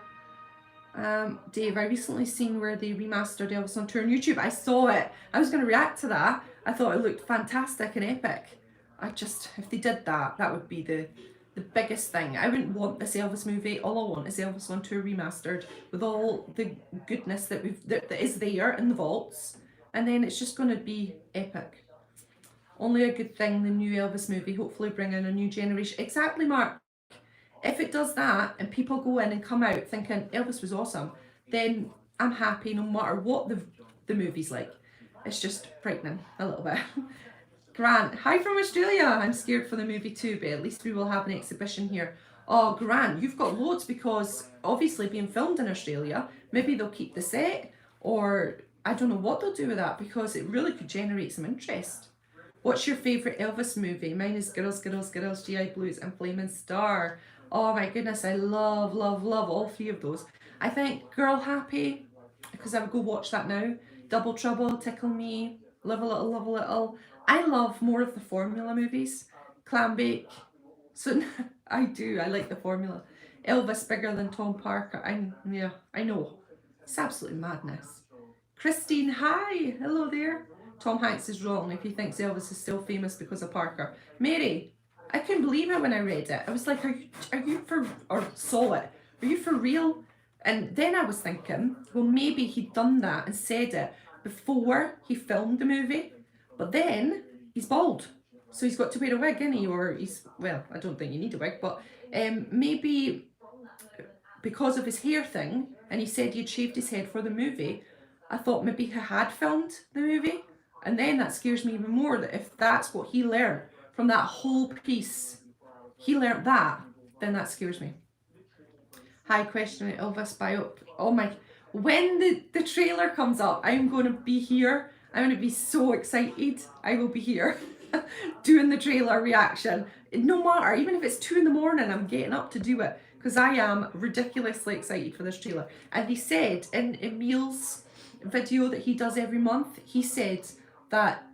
Dave, I recently seen where they remastered Elvis on tour on YouTube. I saw it. I was going to react to that. I thought it looked fantastic and epic. If they did that, that would be the biggest thing. I wouldn't want this Elvis movie. All I want is Elvis on tour remastered with all the goodness that is there in the vaults, and then it's just going to be epic. Only a good thing, the new Elvis movie. Hopefully bring in a new generation. Exactly, Mark. If it does that and people go in and come out thinking Elvis was awesome, then I'm happy no matter what the movie's like. It's just frightening a little bit. Grant, hi from Australia. I'm scared for the movie too, but at least we will have an exhibition here. Oh, Grant, you've got loads because obviously being filmed in Australia, maybe they'll keep the set, or I don't know what they'll do with that because it really could generate some interest. What's your favourite Elvis movie? Mine is Girls, Girls, Girls, GI Blues and Flaming Star. Oh my goodness, I love, love, love all three of those. I think Girl Happy, because I would go watch that now. Double Trouble, Tickle Me, Live a Little, Love a Little. I love more of the formula movies. Clam Bake. So I do, I like the formula. Elvis bigger than Tom Parker. I know. It's absolutely madness. Christine, hi. Hello there. Tom Hanks is wrong if he thinks Elvis is still famous because of Parker. Mary, I couldn't believe it when I read it. I was like, are you for, or saw it, are you for real? And then I was thinking, well, maybe he'd done that and said it before he filmed the movie. But then he's bald, so he's got to wear a wig, isn't he? Or he's, well, I don't think you need a wig, but maybe because of his hair thing, and he said he'd shaved his head for the movie, I thought maybe he had filmed the movie. And then that scares me even more, that if that's what he learned from that whole piece, he learned that, then that scares me. Hi, question Elvis biopic. Oh my, when the trailer comes up, I'm going to be here. I'm going to be so excited. I will be here doing the trailer reaction. No matter, even if it's 2 in the morning, I'm getting up to do it because I am ridiculously excited for this trailer. And he said in Emil's video that he does every month, he said that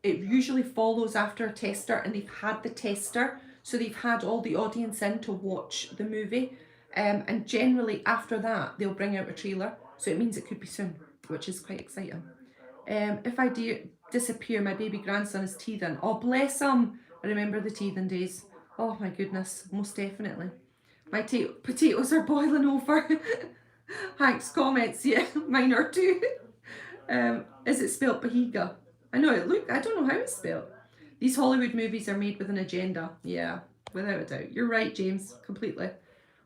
it usually follows after a tester, and they've had the tester, so they've had all the audience in to watch the movie. And generally after that, they'll bring out a trailer. So it means it could be soon, which is quite exciting. If I disappear, my baby grandson is teething. Oh, bless him. I remember the teething days. Oh my goodness, most definitely. My potatoes are boiling over. Hank's comments, yeah, mine are too. Is it spelt Bahiga? I know it look, I don't know how it's spelled. These Hollywood movies are made with an agenda. Yeah, without a doubt. You're right, James, completely.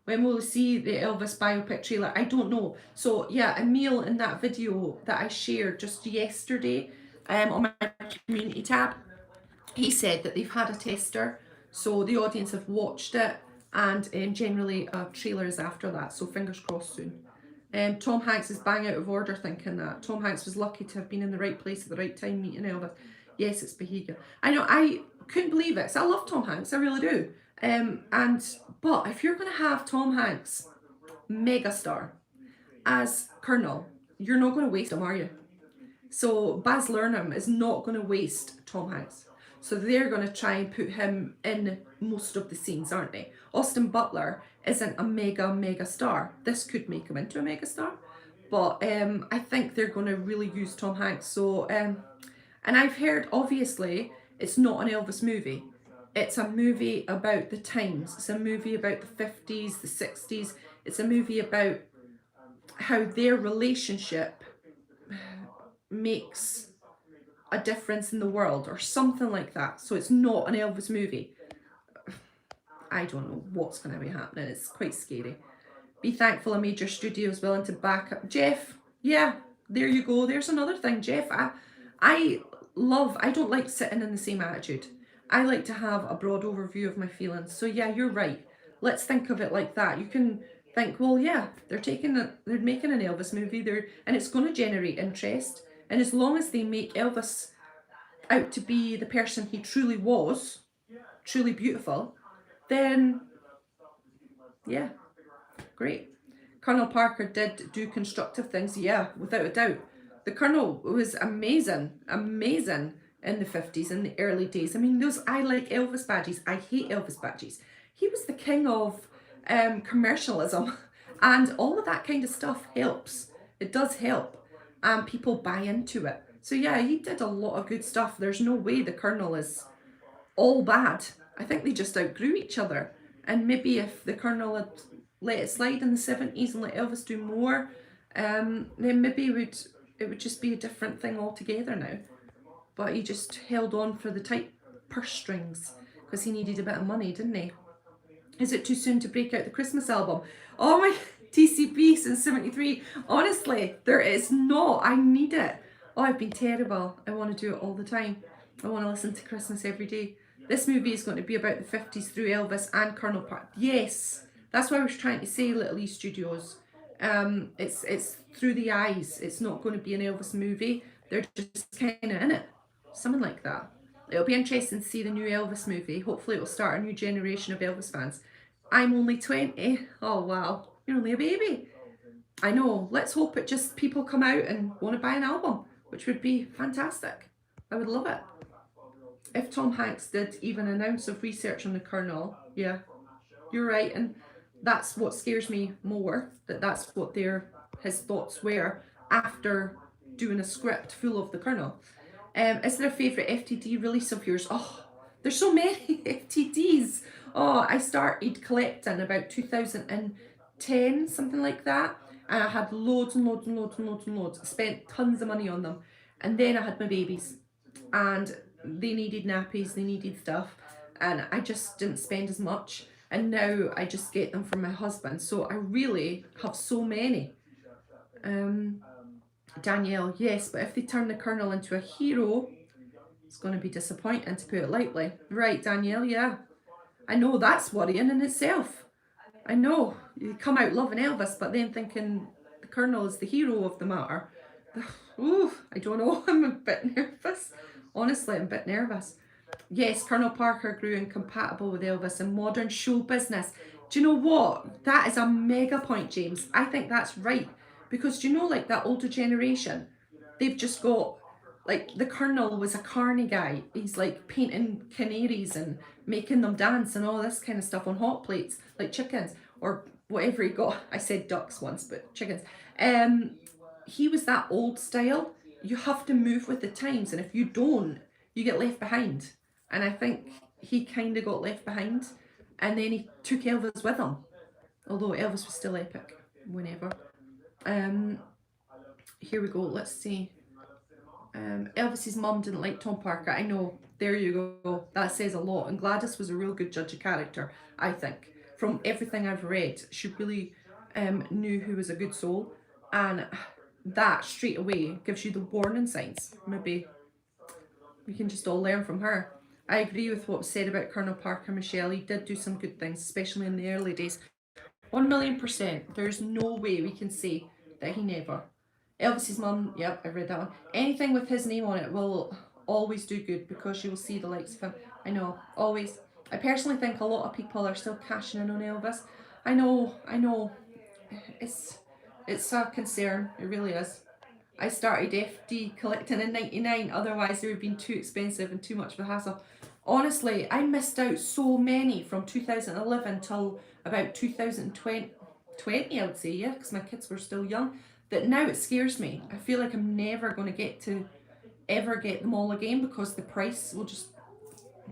When will we see the Elvis biopic trailer? I don't know. So yeah, Emil in that video that I shared just yesterday on my community tab, he said that they've had a tester, so the audience have watched it, and generally a trailer is after that, so fingers crossed soon. Tom Hanks is bang out of order thinking that. Tom Hanks was lucky to have been in the right place at the right time meeting Elvis. Yes, it's Bahiga. I know, I couldn't believe it. So I love Tom Hanks, I really do. But if you're going to have Tom Hanks, megastar, as Colonel, you're not going to waste him, are you? So Baz Luhrmann is not going to waste Tom Hanks. So they're going to try and put him in most of the scenes, aren't they? Austin Butler isn't a mega star. This could make him into a mega star. But I think they're going to really use Tom Hanks. So, and I've heard, obviously, it's not an Elvis movie. It's a movie about the times. It's a movie about the 50s, the 60s. It's a movie about how their relationship makes a difference in the world or something like that. So it's not an Elvis movie. I don't know what's going to be happening. It's quite scary. Be thankful a major studio is willing to back up. Jeff, yeah, there you go. There's another thing, Jeff. I don't like sitting in the same attitude. I like to have a broad overview of my feelings. So yeah, you're right. Let's think of it like that. You can think, well, yeah, they're making an Elvis movie, and it's going to generate interest. And as long as they make Elvis out to be the person he truly was, truly beautiful, then yeah, great. Colonel Parker did do constructive things, yeah, without a doubt. The Colonel was amazing in the 50s, in the early days. I mean, I like Elvis badges. I hate Elvis badges. He was the king of commercialism, and all of that kind of stuff helps. It does help. And people buy into it. So yeah, he did a lot of good stuff. There's no way the Colonel is all bad. I think they just outgrew each other. And maybe if the Colonel had let it slide in the 70s and let Elvis do more, then maybe it would just be a different thing altogether now. But he just held on for the tight purse strings because he needed a bit of money, didn't he? Is it too soon to break out the Christmas album? Oh my, TCB since 73. Honestly, there is not. I need it. Oh, I've been terrible. I want to do it all the time. I want to listen to Christmas every day. This movie is going to be about the 50s through Elvis and Colonel Park. Yes, that's what I was trying to say, Little E Studios. It's through the eyes. It's not going to be an Elvis movie. They're just kind of in it. Something like that. It'll be interesting to see the new Elvis movie. Hopefully it will start a new generation of Elvis fans. I'm only 20. Oh wow, you're only a baby. I know, let's hope it just people come out and want to buy an album, which would be fantastic. I would love it. If Tom Hanks did even an ounce of research on the Colonel, yeah, you're right. And that's what scares me more, that that's what his thoughts were after doing a script full of the Colonel. Is there a favourite FTD release of yours? Oh, there's so many FTDs. Oh, I started collecting about 2010, something like that. And I had loads and loads and loads and loads and loads. I spent tons of money on them. And then I had my babies. And they needed nappies, they needed stuff. And I just didn't spend as much. And now I just get them from my husband. So I really have so many. Danielle, yes, but if they turn the Colonel into a hero, it's going to be disappointing, to put it lightly. Right, Danielle, yeah. I know that's worrying in itself. I know. You come out loving Elvis, but then thinking the Colonel is the hero of the matter. Ooh, I don't know. I'm a bit nervous. Honestly, I'm a bit nervous. Yes, Colonel Parker grew incompatible with Elvis in modern show business. Do you know what? That is a mega point, James. I think that's right. Because do you know, like that older generation, they've just got, like, the Colonel was a carny guy. He's like painting canaries and making them dance and all this kind of stuff on hot plates, like chickens or whatever he got. I said ducks once, but chickens. He was that old style. You have to move with the times, and if you don't, you get left behind. And I think he kind of got left behind, and then he took Elvis with him. Although Elvis was still epic, whenever. Here we go. Let's see. Elvis's mum didn't like Tom Parker. I know. There you go. That says a lot. And Gladys was a real good judge of character, I think. From everything I've read, she really knew who was a good soul. And that straight away gives you the warning signs. Maybe we can just all learn from her. I agree with what was said about Colonel Parker, Michelle. He did do some good things, especially in the early days. 1,000,000%. There's no way we can say that he never. Elvis's mum, yep, I read that one. Anything with his name on it will always do good because you will see the likes of him. I know, always. I personally think a lot of people are still cashing in on Elvis. I know. It's a concern. It really is. I started FD collecting in 99, otherwise they would have been too expensive and too much of a hassle. Honestly, I missed out so many from 2011 till about 2020, I would say, yeah, because my kids were still young, that now it scares me. I feel like I'm never going to ever get them all again because the price will just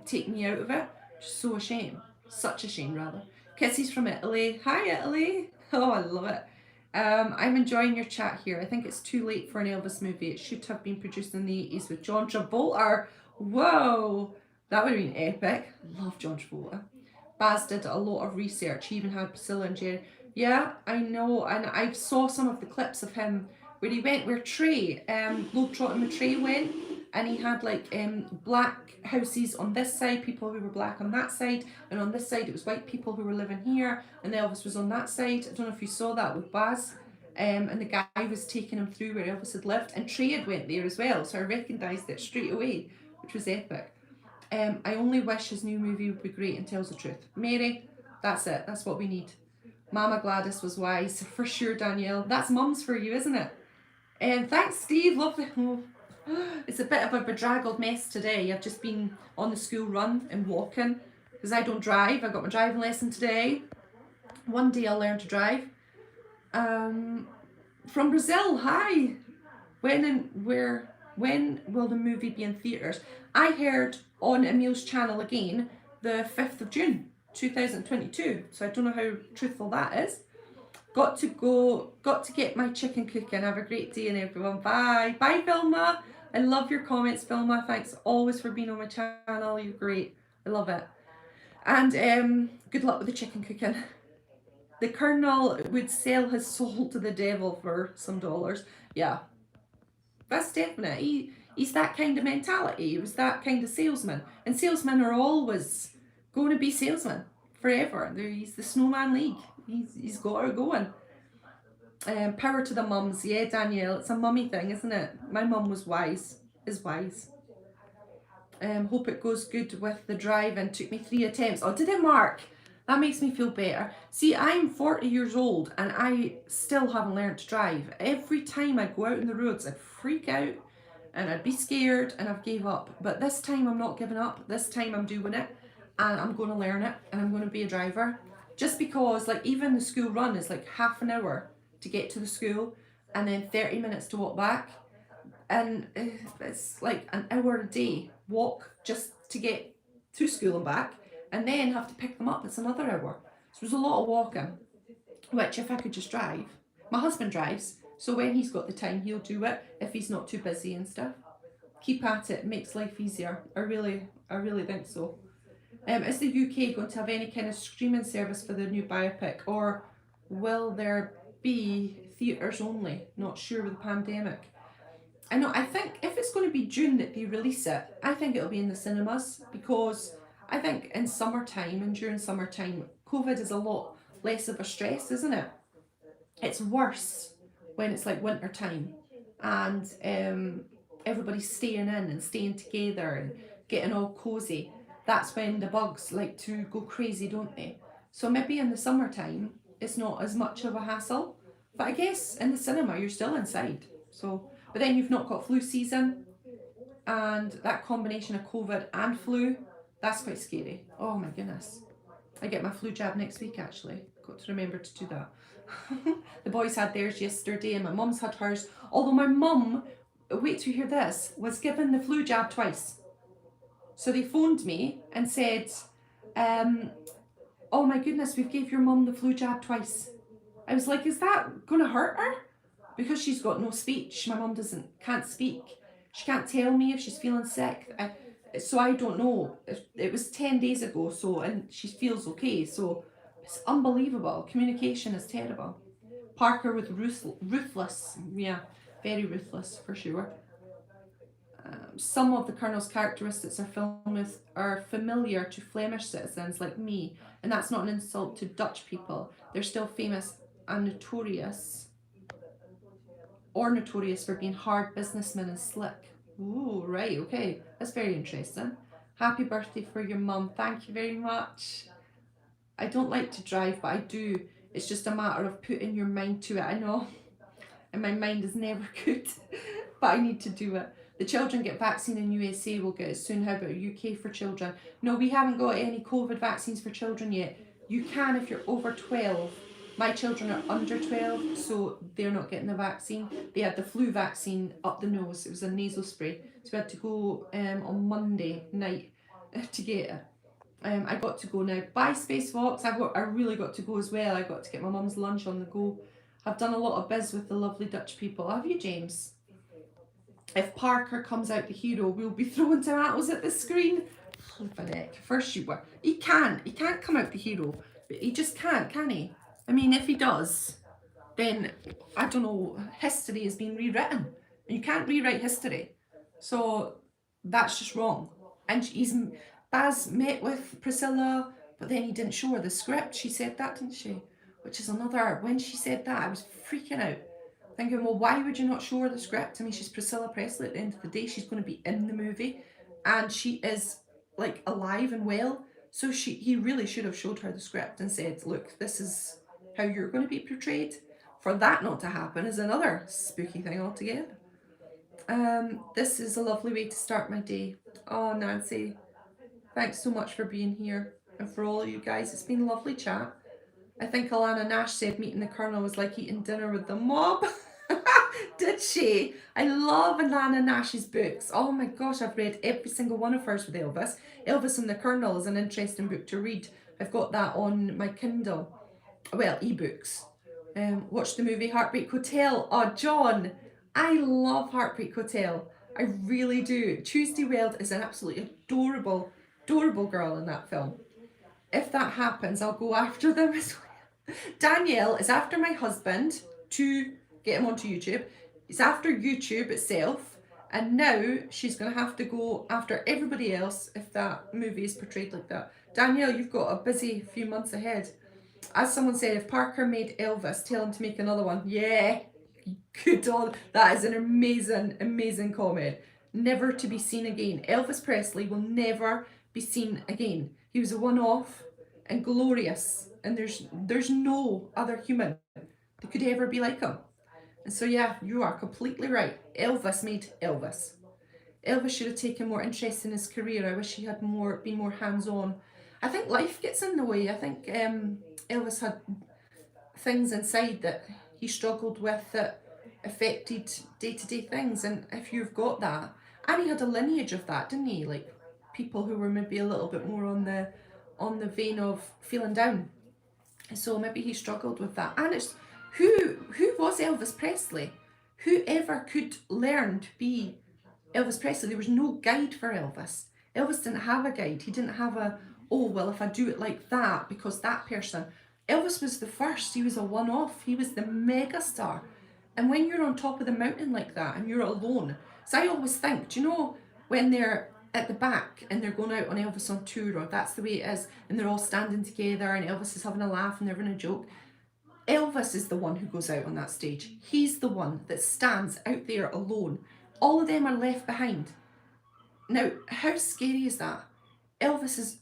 take me out of it. Just so a shame. Such a shame, rather. Kisses from Italy. Hi, Italy. Oh, I love it. I'm enjoying your chat here. I think it's too late for an Elvis movie. It should have been produced in the 80s with John Travolta. Whoa, that would have been epic. Love John Travolta. Baz did a lot of research. He even had Priscilla and Jerry. Yeah, I know. And I saw some of the clips of him where he went, where Trey, Globetrotting with Trey went, and he had like black houses on this side, people who were black on that side, and on this side it was white people who were living here, and Elvis was on that side. I don't know if you saw that with Baz, and the guy was taking him through where Elvis had lived, and Trey had went there as well, so I recognised it straight away, which was epic. I only wish his new movie would be great and tells the truth. Mary, that's it. That's what we need. Mama Gladys was wise, for sure, Danielle. That's mums for you, isn't it? Thanks, Steve. Lovely. Oh, it's a bit of a bedraggled mess today. I've just been on the school run and walking because I don't drive. I got my driving lesson today. One day I'll learn to drive. From Brazil, hi. When will the movie be in theatres? I heard on Emil's channel again the 5th of June 2022. So I don't know how truthful that is. Got to get my chicken cooking. Have a great day, and everyone. Bye. Bye, Vilma. I love your comments, Vilma. Thanks always for being on my channel. You're great. I love it. And good luck with the chicken cooking. The Colonel would sell his soul to the devil for some dollars. Yeah, that's definite. He's that kind of mentality. He was that kind of salesman. And salesmen are always going to be salesmen forever. He's the Snowman League. He's got her going. Power to the mums. Yeah, Danielle, it's a mummy thing, isn't it? My mum was wise. Is wise. Hope it goes good with the drive and took me 3 attempts. Oh, did it, Mark? That makes me feel better. See, I'm 40 years old and I still haven't learned to drive. Every time I go out on the roads, I'd freak out and I'd be scared and I've gave up. But this time I'm not giving up. This time I'm doing it and I'm going to learn it and I'm going to be a driver. Just because, like, even the school run is like half an hour to get to the school and then 30 minutes to walk back. And it's like an hour a day walk just to get to school and back, and then have to pick them up. It's another hour. So there's a lot of walking, which if I could just drive. My husband drives, so when he's got the time, he'll do it if he's not too busy and stuff. Keep at it, makes life easier. I really think so. Is the UK going to have any kind of streaming service for the new biopic, or will there be theatres only? Not sure with the pandemic. I know, I think if it's going to be June that they release it, I think it'll be in the cinemas, because I think in summertime and during summertime, COVID is a lot less of a stress, isn't it? It's worse when it's like winter time and everybody's staying in and staying together and getting all cozy. That's when the bugs like to go crazy, don't they? So maybe in the summertime, it's not as much of a hassle. But I guess in the cinema, you're still inside. So, but then you've not got flu season, and that combination of COVID and flu, that's quite scary. Oh my goodness. I get my flu jab next week actually. Got to remember to do that. The boys had theirs yesterday and my mum's had hers. Although my mum, wait till you hear this, was given the flu jab twice. So they phoned me and said, oh my goodness, we've gave your mum the flu jab twice. I was like, is that going to hurt her? Because she's got no speech. My mum can't speak. She can't tell me if she's feeling sick. So I don't know. It was 10 days ago, so, and she feels okay. So it's unbelievable. Communication is terrible. Parker with ruthless. Yeah, very ruthless for sure. Some of the Colonel's characteristics are familiar to Flemish citizens like me, and that's not an insult to Dutch people. They're still famous and notorious for being hard businessmen and slick. Ooh, right, okay. That's very interesting. Happy birthday for your mum. Thank you very much. I don't like to drive, but I do. It's just a matter of putting your mind to it. I know. And my mind is never good. But I need to do it. The children get vaccine in USA, will get it soon. How about UK for children? No, we haven't got any COVID vaccines for children yet. You can if you're over 12. My children are under 12, so they're not getting the vaccine. They had the flu vaccine up the nose. It was a nasal spray. So we had to go on Monday night to get it. I got to go now. Bye, Spacewalks. I really got to go as well. I got to get my mum's lunch on the go. I've done a lot of biz with the lovely Dutch people. Have you, James? If Parker comes out the hero, we'll be throwing tomatoes at the screen. Flippin' heck. First you were. He can't come out the hero. But he just can't, can he? I mean, if he does, then, I don't know, history is being rewritten. And you can't rewrite history. So, that's just wrong. And Baz met with Priscilla, but then he didn't show her the script. She said that, didn't she? Which is another, when she said that, I was freaking out. Thinking, well, why would you not show her the script? I mean, she's Priscilla Presley at the end of the day. She's going to be in the movie. And she is, like, alive and well. So he really should have showed her the script and said, look, this is how you're going to be portrayed. For that not to happen is another spooky thing altogether. This is a lovely way to start my day. Oh, Nancy, thanks so much for being here. And for all of you guys, it's been a lovely chat. I think Alana Nash said meeting the Colonel was like eating dinner with the mob. Did she? I love Alana Nash's books. Oh my gosh, I've read every single one of hers with Elvis. Elvis and the Colonel is an interesting book to read. I've got that on my Kindle. Well, ebooks. Watch the movie Heartbreak Hotel. Oh, John, I love Heartbreak Hotel. I really do. Tuesday Weld is an absolutely adorable girl in that film. if that happens, I'll go after them as well. Danielle is after my husband to get him onto YouTube. It's after YouTube itself. And now she's going to have to go after everybody else if that movie is portrayed like that. Danielle, you've got a busy few months ahead. As someone said, if Parker made Elvis, tell him to make another one. Yeah, good on. That is an amazing, amazing comment. Never to be seen again. Elvis Presley will never be seen again. He was a one-off and glorious, and there's no other human that could ever be like him. And so yeah, you are completely right. Elvis made Elvis. Elvis should have taken more interest in his career. I wish he had been more hands-on. I think life gets in the way. I think Elvis had things inside that he struggled with that affected day-to-day things. And if you've got that, and he had a lineage of that, didn't he? Like people who were maybe a little bit more on the vein of feeling down. So maybe he struggled with that. And it's who was Elvis Presley? Whoever could learn to be Elvis Presley? There was no guide for Elvis. Elvis didn't have a guide. He didn't have a, oh, well, if I do it like that, because that person. Elvis was the first. He was a one-off. He was the mega star. And when you're on top of the mountain like that and you're alone, so I always think, do you know, when they're at the back and they're going out on Elvis on tour, or that's the way it is, and they're all standing together and Elvis is having a laugh and they're having a joke. Elvis is the one who goes out on that stage. He's the one that stands out there alone. All of them are left behind. Now, how scary is that? Elvis is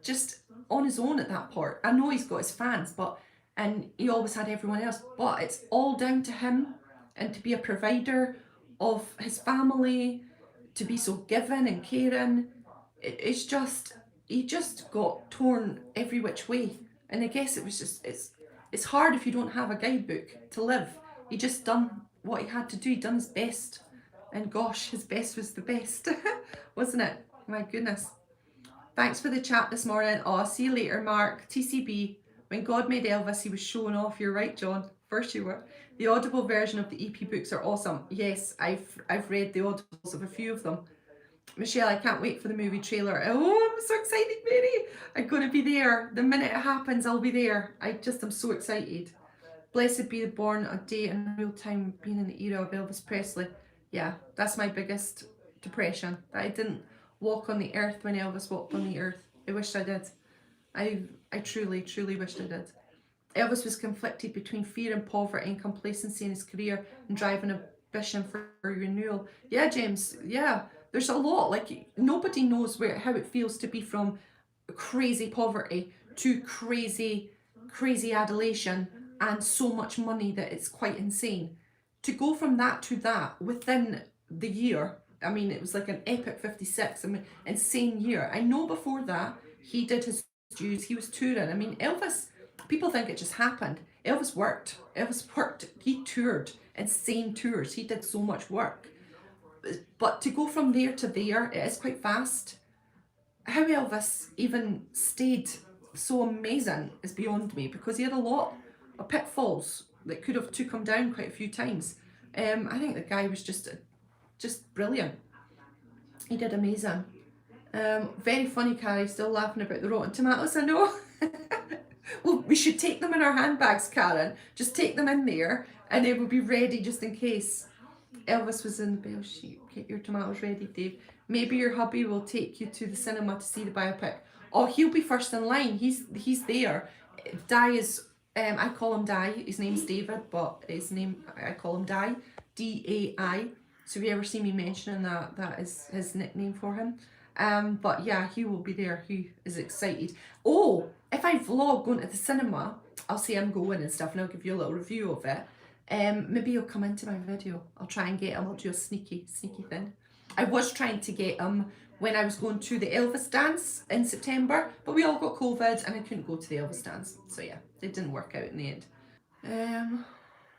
just on his own at that part. I know he's got his fans, and he always had everyone else, but it's all down to him, and to be a provider of his family, to be so giving and caring. It's just, he just got torn every which way. And I guess it was just, it's hard if you don't have a guidebook to live. He just done what he had to do. He done his best, and gosh, his best was the best. Wasn't it? My goodness. Thanks for the chat this morning. Oh, see you later, Mark. TCB. When God made Elvis, he was showing off. You're right, John. First you were. The Audible version of the EP books are awesome. Yes, I've read the Audibles of a few of them. Michelle, I can't wait for the movie trailer. Oh, I'm so excited, Mary. I'm going to be there. The minute it happens, I'll be there. I'm so excited. Blessed be the born a day in real time, being in the era of Elvis Presley. Yeah, that's my biggest depression. That I didn't walk on the earth when Elvis walked on the earth. I wish I did. I truly, truly wished I did. Elvis was conflicted between fear and poverty and complacency in his career and driving ambition for renewal. Yeah, James, yeah. There's a lot, like nobody knows how it feels to be from crazy poverty to crazy adulation and so much money that it's quite insane. To go from that to that within the year, I mean, it was like an epic 56, I mean, insane year. I know before that, he did his dues, he was touring. I mean, Elvis, people think it just happened. Elvis worked, he toured, insane tours, he did so much work. But to go from there to there, it is quite fast. How Elvis even stayed so amazing is beyond me, because he had a lot of pitfalls that could have took him down quite a few times. I think the guy was just brilliant. He did amazing. Very funny, Carrie, still laughing about the rotten tomatoes, I know. Well, we should take them in our handbags, Karen. Just take them in there and they will be ready just in case. Elvis was in the bell sheet. Get your tomatoes ready, Dave. Maybe your hubby will take you to the cinema to see the biopic. Oh, he'll be first in line. He's there. Di is, I call him Di. His name's David, but I call him Di. D-A-I. So if you ever see me mentioning that is his nickname for him. But yeah, he will be there. He is excited. Oh, if I vlog going to the cinema, I'll say I'm going and stuff, and I'll give you a little review of it. Maybe he'll come into my video. I'll try and get him. I'll do a sneaky thing. I was trying to get him when I was going to the Elvis dance in September, but we all got COVID and I couldn't go to the Elvis dance. So yeah, it didn't work out in the end.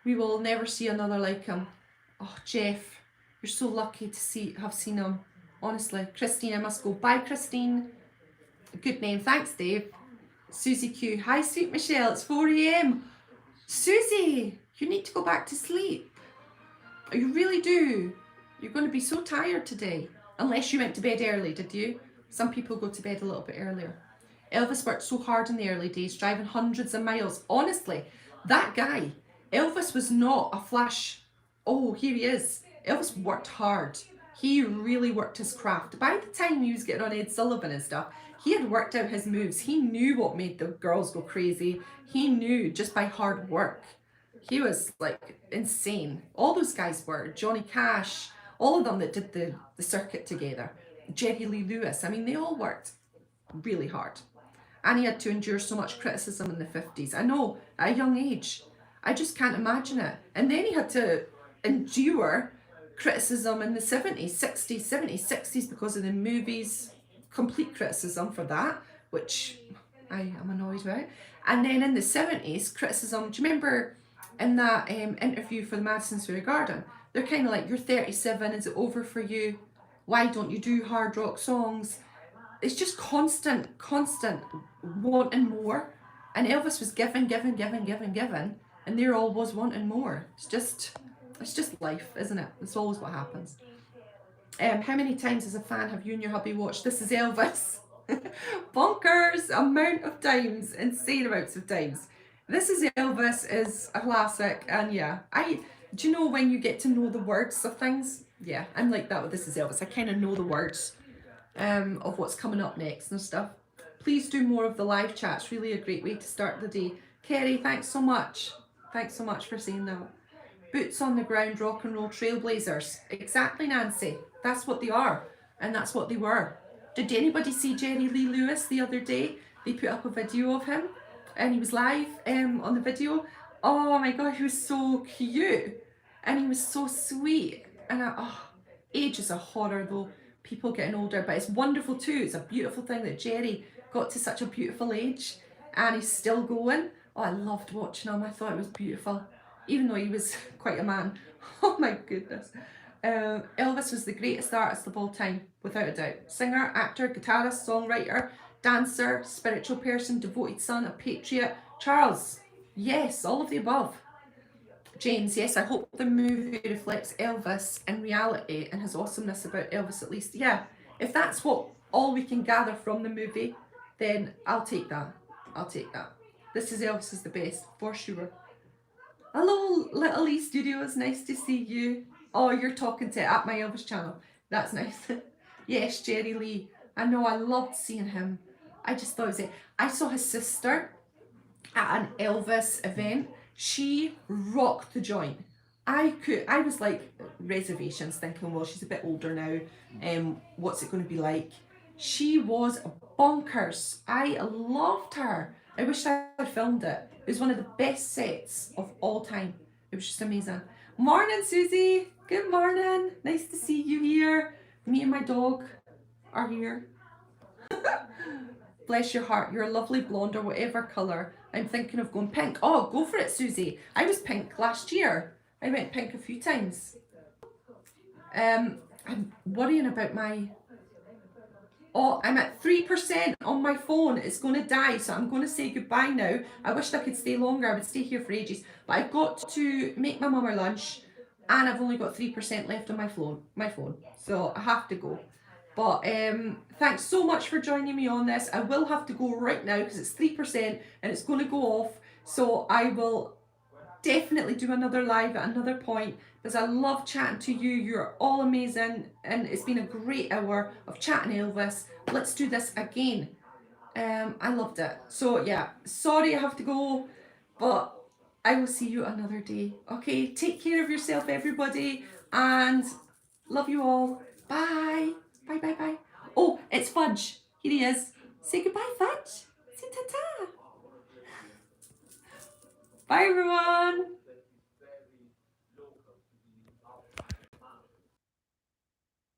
We will never see another like him. Oh, Jeff, you're so lucky to have seen him. Honestly. Christine, I must go. Bye, Christine. Good name. Thanks, Dave. Susie Q. Hi, sweet Michelle. It's 4 a.m. Susie, you need to go back to sleep. You really do. You're going to be so tired today. Unless you went to bed early, did you? Some people go to bed a little bit earlier. Elvis worked so hard in the early days, driving hundreds of miles. Honestly, that guy, Elvis was not a flash. Oh, here he is. Elvis worked hard. He really worked his craft. By the time he was getting on Ed Sullivan and stuff, he had worked out his moves. He knew what made the girls go crazy. He knew just by hard work. He was like insane. All those guys were. Johnny Cash, all of them that did the circuit together. Jerry Lee Lewis. I mean, they all worked really hard. And he had to endure so much criticism in the 50s. I know, at a young age. I just can't imagine it. And then he had to endure criticism in the 70s, 60s, 70s, 60s because of the movies. Complete criticism for that, which I am annoyed with. And then in the 70s, criticism. Do you remember in that interview for the Madison Square Garden? They're kind of like, you're 37, is it over for you? Why don't you do hard rock songs? It's just constant wanting more. And Elvis was giving, and there all was wanting more. It's just life, isn't it? It's always what happens. How many times as a fan have you and your hubby watched This Is Elvis? Bonkers amount of times, insane amounts of times. This Is Elvis is a classic, and yeah, do you know when you get to know the words of things? Yeah, I'm like that with This Is Elvis. I kind of know the words of what's coming up next and stuff. Please do more of the live chats. Really a great way to start the day. Kerry, thanks so much. Thanks so much for saying that. Boots on the ground, rock and roll trailblazers. Exactly, Nancy. That's what they are, and that's what they were. Did anybody see Jerry Lee Lewis the other day? They put up a video of him, and he was live on the video. Oh my god, he was so cute, and he was so sweet. And age is a horror though. People getting older, but it's wonderful too. It's a beautiful thing that Jerry got to such a beautiful age, and he's still going. Oh, I loved watching him. I thought it was beautiful, even though he was quite a man. Oh my goodness. Elvis was the greatest artist of all time, without a doubt. Singer, actor, guitarist, songwriter, dancer, spiritual person, devoted son, a patriot. Charles, yes, all of the above. James, yes, I hope the movie reflects Elvis in reality and his awesomeness about Elvis at least. Yeah, if that's all we can gather from the movie, then I'll take that. I'll take that. This Is Elvis is the best, for sure. Hello, Little E Studios, nice to see you. Oh, you're talking to at my Elvis channel. That's nice. Yes, Jerry Lee. I know, I loved seeing him. I just thought it was it. I saw his sister at an Elvis event. She rocked the joint. I was like, reservations, thinking, well, she's a bit older now. What's it going to be like? She was bonkers. I loved her. I wish I had filmed it. It was one of the best sets of all time. It was just amazing. Morning, Susie. Good morning. Nice to see you here. Me and my dog are here. Bless your heart. You're a lovely blonde or whatever colour. I'm thinking of going pink. Oh, go for it, Susie. I was pink last year. I went pink a few times. I'm worrying about my... Oh, I'm at 3% on my phone. It's going to die, so I'm going to say goodbye now. I wished I could stay longer. I would stay here for ages. But I've got to make my mum her lunch, and I've only got 3% left on my phone. So I have to go. But thanks so much for joining me on this. I will have to go right now because it's 3% and it's going to go off. So I will definitely do another live at another point because I love chatting to you. You're all amazing and it's been a great hour of chatting Elvis. Let's do this again. I loved it. So yeah, sorry I have to go, but I will see you another day. Okay, take care of yourself, everybody, and love you all. Bye. Bye, bye, bye. Oh, it's Fudge. Here he is. Say goodbye, Fudge. Say ta-ta. Bye, everyone.